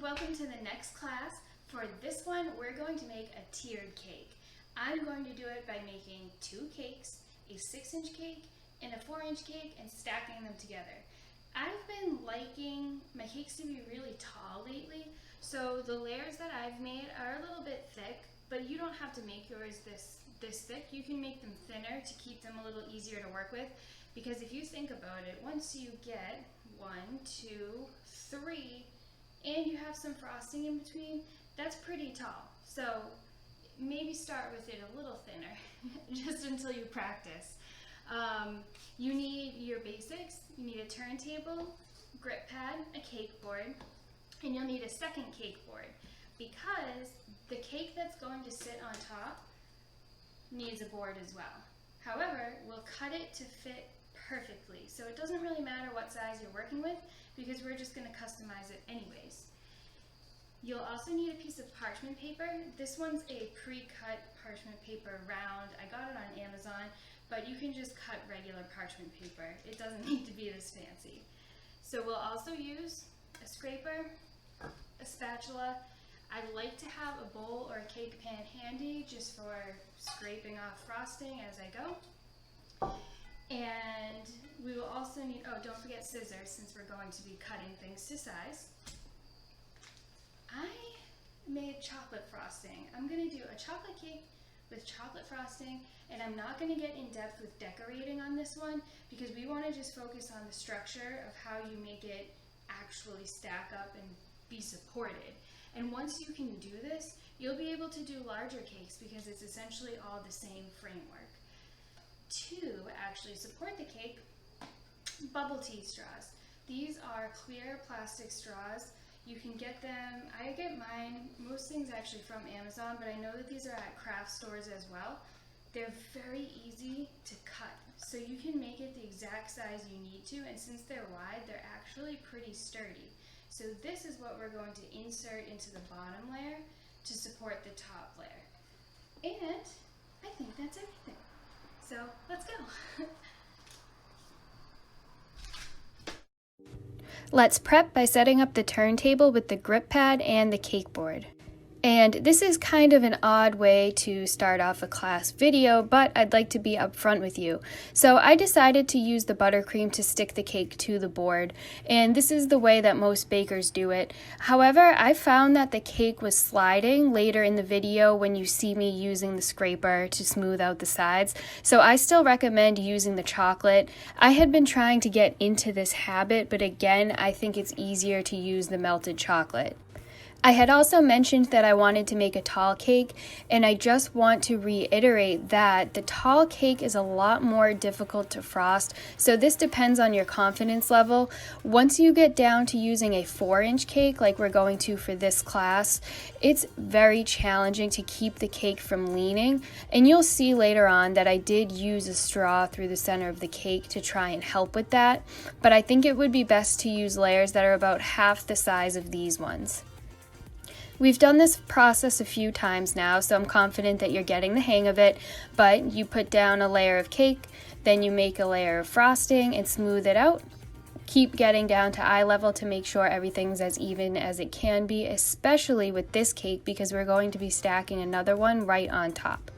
welcome to the next class. For this one, we're going to make a tiered cake. I'm going to do it by making 2 cakes, a 6-inch cake and a 4-inch cake, and stacking them together. I've been liking my cakes to be really tall lately, so the layers that I've made are a little bit thick, but you don't have to make yours this thick. You can make them thinner to keep them a little easier to work with, because if you think about it, once you get 1, 2, 3, and you have some frosting in between, that's pretty tall. So maybe start with it a little thinner, just until you practice. You need your basics. You need a turntable, grip pad, a cake board, and you'll need a second cake board, because the cake that's going to sit on top needs a board as well. However, we'll cut it to fit perfectly, so it doesn't really matter what size you're working with, because we're just going to customize it anyways. You'll also need a piece of parchment paper. This one's a pre-cut parchment paper round. I got it on Amazon, but you can just cut regular parchment paper. It doesn't need to be this fancy. So we'll also use a scraper, a spatula. I like to have a bowl or a cake pan handy just for scraping off frosting as I go. And we will also need, oh, don't forget scissors since we're going to be cutting things to size. I made chocolate frosting. I'm going to do a chocolate cake with chocolate frosting, and I'm not going to get in depth with decorating on this one because we want to just focus on the structure of how you make it actually stack up and be supported. And once you can do this, you'll be able to do larger cakes because it's essentially all the same framework. To actually support the cake, bubble tea straws. These are clear plastic straws. You can get them, I get mine, most things actually from Amazon, but I know that these are at craft stores as well. They're very easy to cut, so you can make it the exact size you need to, and since they're wide, they're actually pretty sturdy. So this is what we're going to insert into the bottom layer to support the top layer. And I think that's everything. So let's go. Let's prep by setting up the turntable with the grip pad and the cake board. And this is kind of an odd way to start off a class video, but I'd like to be upfront with you. So I decided to use the buttercream to stick the cake to the board, and this is the way that most bakers do it. However, I found that the cake was sliding later in the video when you see me using the scraper to smooth out the sides, so I still recommend using the chocolate. I had been trying to get into this habit, but again, I think it's easier to use the melted chocolate. I had also mentioned that I wanted to make a tall cake, and I just want to reiterate that the tall cake is a lot more difficult to frost, so this depends on your confidence level. Once you get down to using a 4-inch cake like we're going to for this class, it's very challenging to keep the cake from leaning, and you'll see later on that I did use a straw through the center of the cake to try and help with that, but I think it would be best to use layers that are about half the size of these ones. We've done this process a few times now, so I'm confident that you're getting the hang of it, but you put down a layer of cake, then you make a layer of frosting and smooth it out. Keep getting down to eye level to make sure everything's as even as it can be, especially with this cake because we're going to be stacking another one right on top.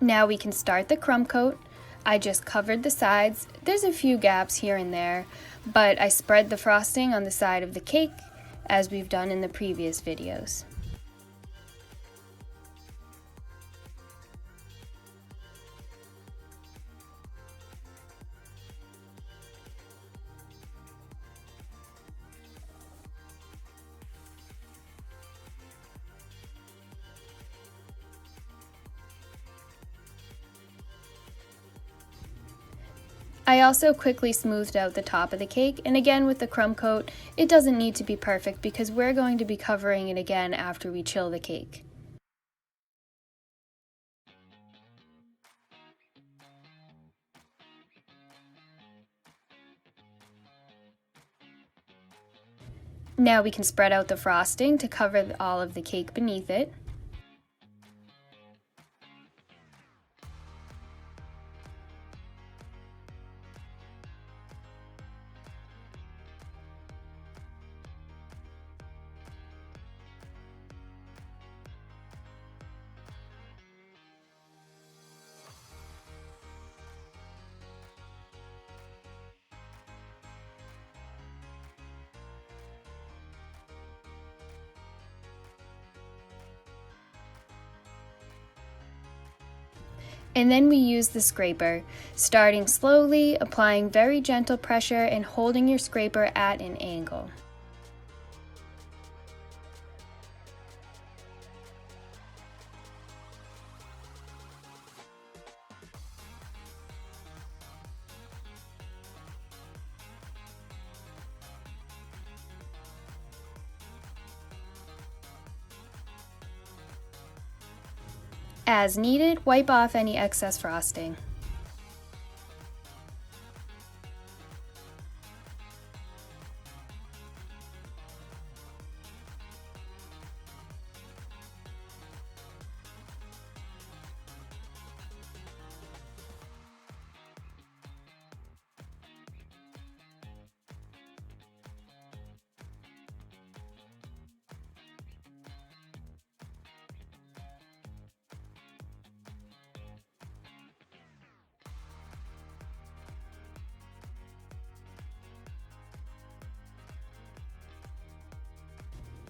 Now we can start the crumb coat. I just covered the sides. There's a few gaps here and there, but I spread the frosting on the side of the cake as we've done in the previous videos. I also quickly smoothed out the top of the cake, and again with the crumb coat, it doesn't need to be perfect because we're going to be covering it again after we chill the cake. Now we can spread out the frosting to cover all of the cake beneath it. And then we use the scraper, starting slowly, applying very gentle pressure and holding your scraper at an angle. As needed, wipe off any excess frosting.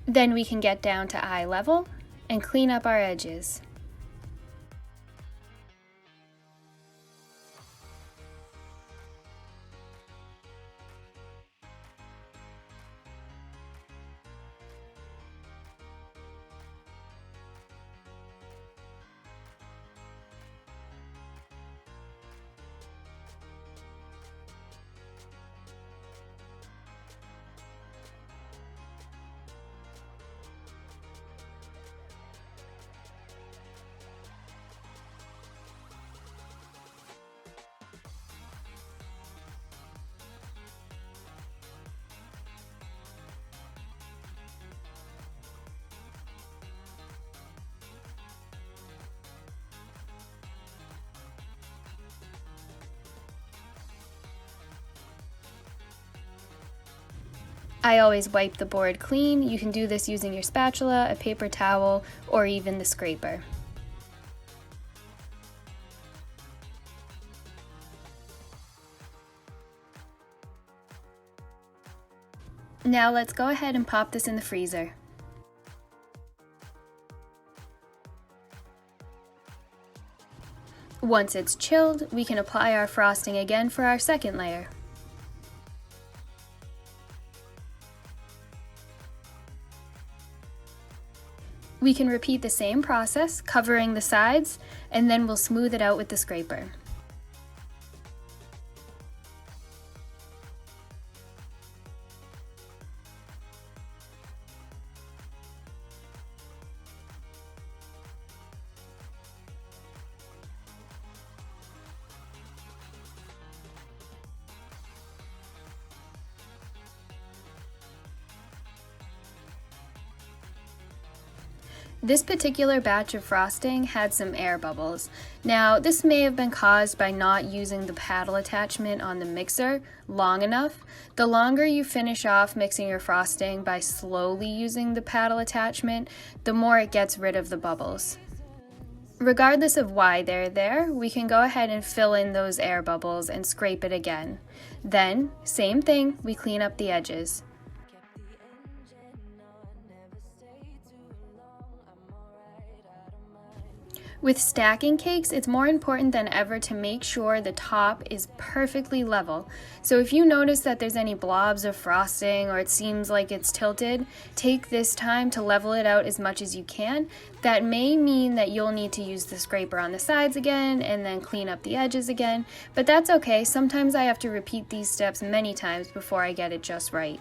Then we can get down to eye level and clean up our edges. I always wipe the board clean. You can do this using your spatula, a paper towel, or even the scraper. Now let's go ahead and pop this in the freezer. Once it's chilled, we can apply our frosting again for our second layer. We can repeat the same process, covering the sides, and then we'll smooth it out with the scraper. This particular batch of frosting had some air bubbles. Now, this may have been caused by not using the paddle attachment on the mixer long enough. The longer you finish off mixing your frosting by slowly using the paddle attachment, the more it gets rid of the bubbles. Regardless of why they're there, we can go ahead and fill in those air bubbles and scrape it again. Then, same thing, we clean up the edges. With stacking cakes, it's more important than ever to make sure the top is perfectly level. So if you notice that there's any blobs of frosting or it seems like it's tilted, take this time to level it out as much as you can. That may mean that you'll need to use the scraper on the sides again and then clean up the edges again, but that's okay. Sometimes I have to repeat these steps many times before I get it just right.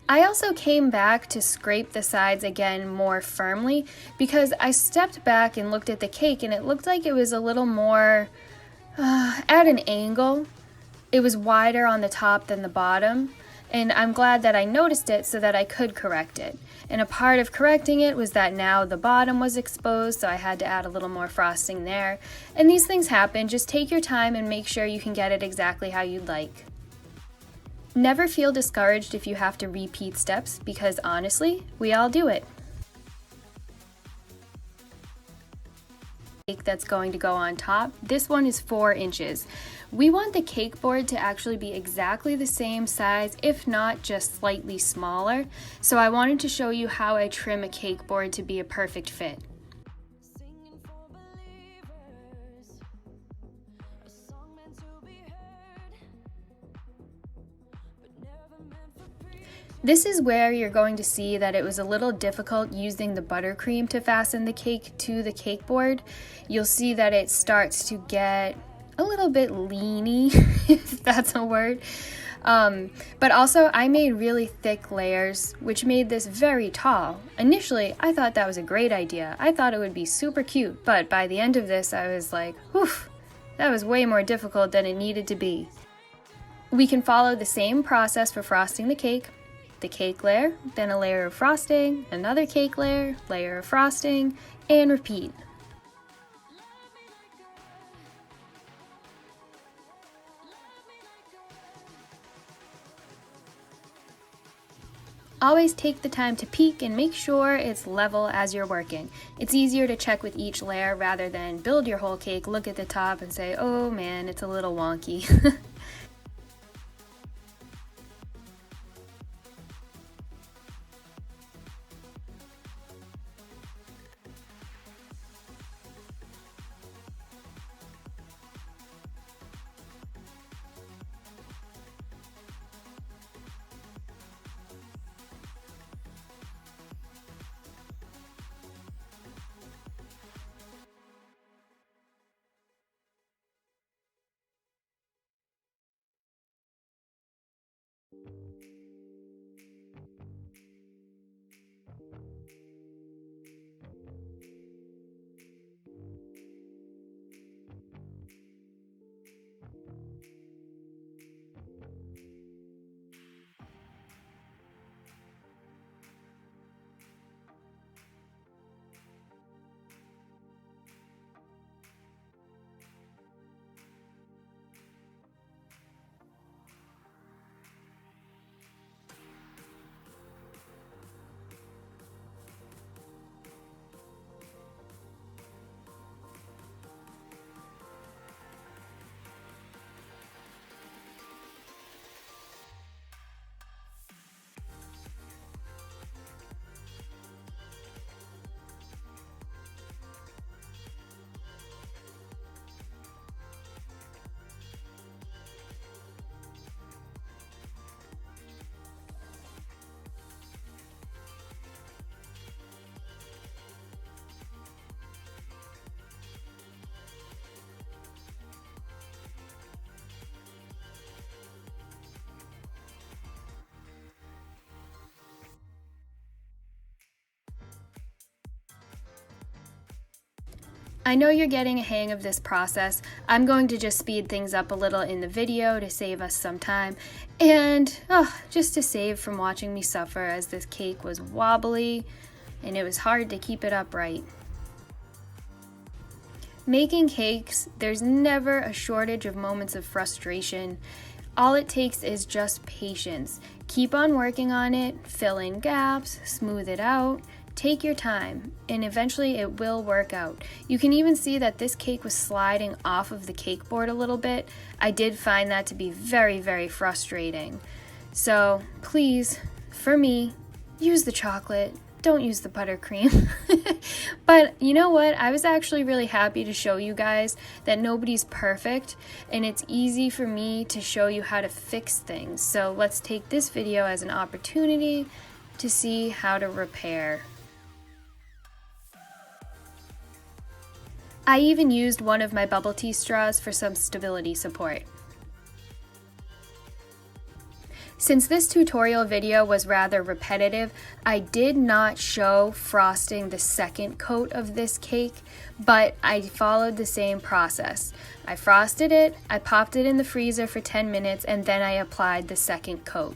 I also came back to scrape the sides again more firmly because I stepped back and looked at the cake and it looked like it was a little more at an angle. It was wider on the top than the bottom, and I'm glad that I noticed it so that I could correct it. And a part of correcting it was that now the bottom was exposed, so I had to add a little more frosting there. And these things happen. Just take your time and make sure you can get it exactly how you'd like. Never feel discouraged if you have to repeat steps because honestly, we all do it. Cake that's going to go on top. This one is 4 inches. We want the cake board to actually be exactly the same size, if not just slightly smaller. So I wanted to show you how I trim a cake board to be a perfect fit. This is where you're going to see that it was a little difficult using the buttercream to fasten the cake to the cake board. You'll see that it starts to get a little bit leany, if that's a word. But also I made really thick layers, which made this very tall. Initially, I thought that was a great idea. I thought it would be super cute, but by the end of this, I was like, whew, that was way more difficult than it needed to be. We can follow the same process for frosting the cake layer, then a layer of frosting, another cake layer, layer of frosting, and repeat. Always take the time to peek and make sure it's level as you're working. It's easier to check with each layer rather than build your whole cake, look at the top and say, oh man, it's a little wonky. I know you're getting a hang of this process. I'm going to just speed things up a little in the video to save us some time and just to save from watching me suffer as this cake was wobbly and it was hard to keep it upright. Making cakes, there's never a shortage of moments of frustration. All it takes is just patience. Keep on working on it, fill in gaps, smooth it out. Take your time, and eventually it will work out. You can even see that this cake was sliding off of the cake board a little bit. I did find that to be very, very frustrating. So please, for me, use the chocolate. don't use the buttercream. But you know what? I was actually really happy to show you guys that nobody's perfect, and it's easy for me to show you how to fix things. So let's take this video as an opportunity to see how to repair. I even used one of my bubble tea straws for some stability support. Since this tutorial video was rather repetitive, I did not show frosting the second coat of this cake, but I followed the same process. I frosted it, I popped it in the freezer for 10 minutes, and then I applied the second coat.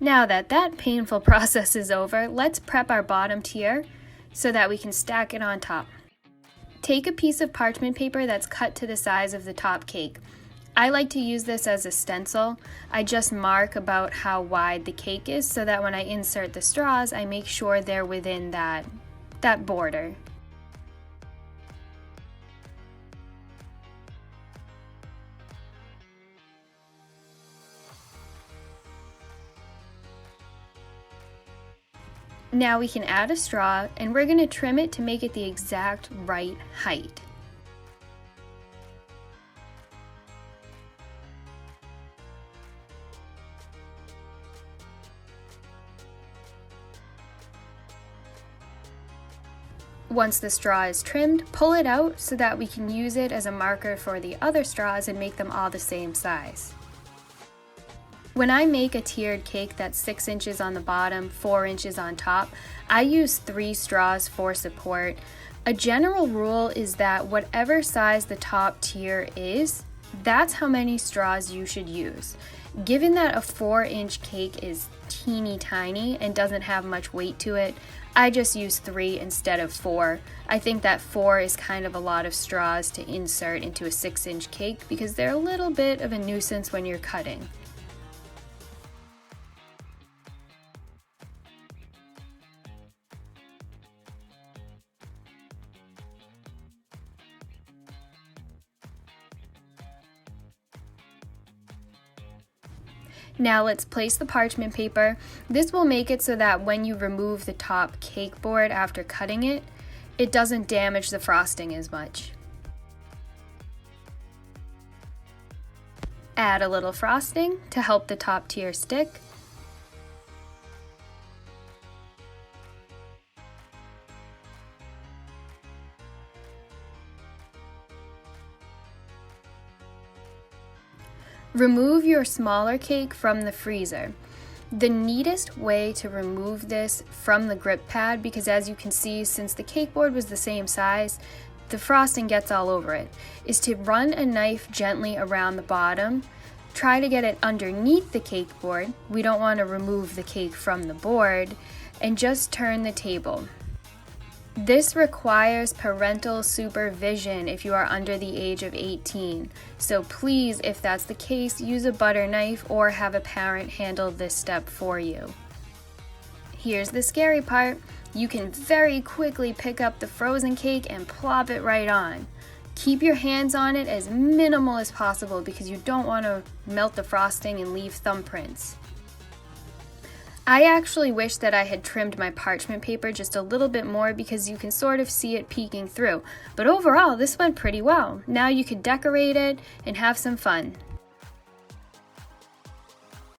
Now that that painful process is over, let's prep our bottom tier so that we can stack it on top. Take a piece of parchment paper that's cut to the size of the top cake. I like to use this as a stencil. I just mark about how wide the cake is so that when I insert the straws, I make sure they're within that border. Now we can add a straw, and we're going to trim it to make it the exact right height. Once the straw is trimmed, pull it out so that we can use it as a marker for the other straws and make them all the same size. When I make a tiered cake that's 6 inches on the bottom, 4 inches on top, I use 3 straws for support. A general rule is that whatever size the top tier is, that's how many straws you should use. Given that a 4-inch cake is teeny tiny and doesn't have much weight to it, I just use 3 instead of 4. I think that 4 is kind of a lot of straws to insert into a 6-inch cake because they're a little bit of a nuisance when you're cutting. Now let's place the parchment paper. This will make it so that when you remove the top cake board after cutting it, it doesn't damage the frosting as much. Add a little frosting to help the top tier stick. Remove your smaller cake from the freezer. The neatest way to remove this from the grip pad, because as you can see, since the cake board was the same size, the frosting gets all over it, is to run a knife gently around the bottom. Try to get it underneath the cake board. We don't want to remove the cake from the board, and just turn the table. This requires parental supervision if you are under the age of 18. So please, if that's the case, use a butter knife or have a parent handle this step for you. Here's the scary part. You can very quickly pick up the frozen cake and plop it right on. Keep your hands on it as minimal as possible because you don't want to melt the frosting and leave thumbprints. I actually wish that I had trimmed my parchment paper just a little bit more because you can sort of see it peeking through. But overall, this went pretty well. Now you can decorate it and have some fun.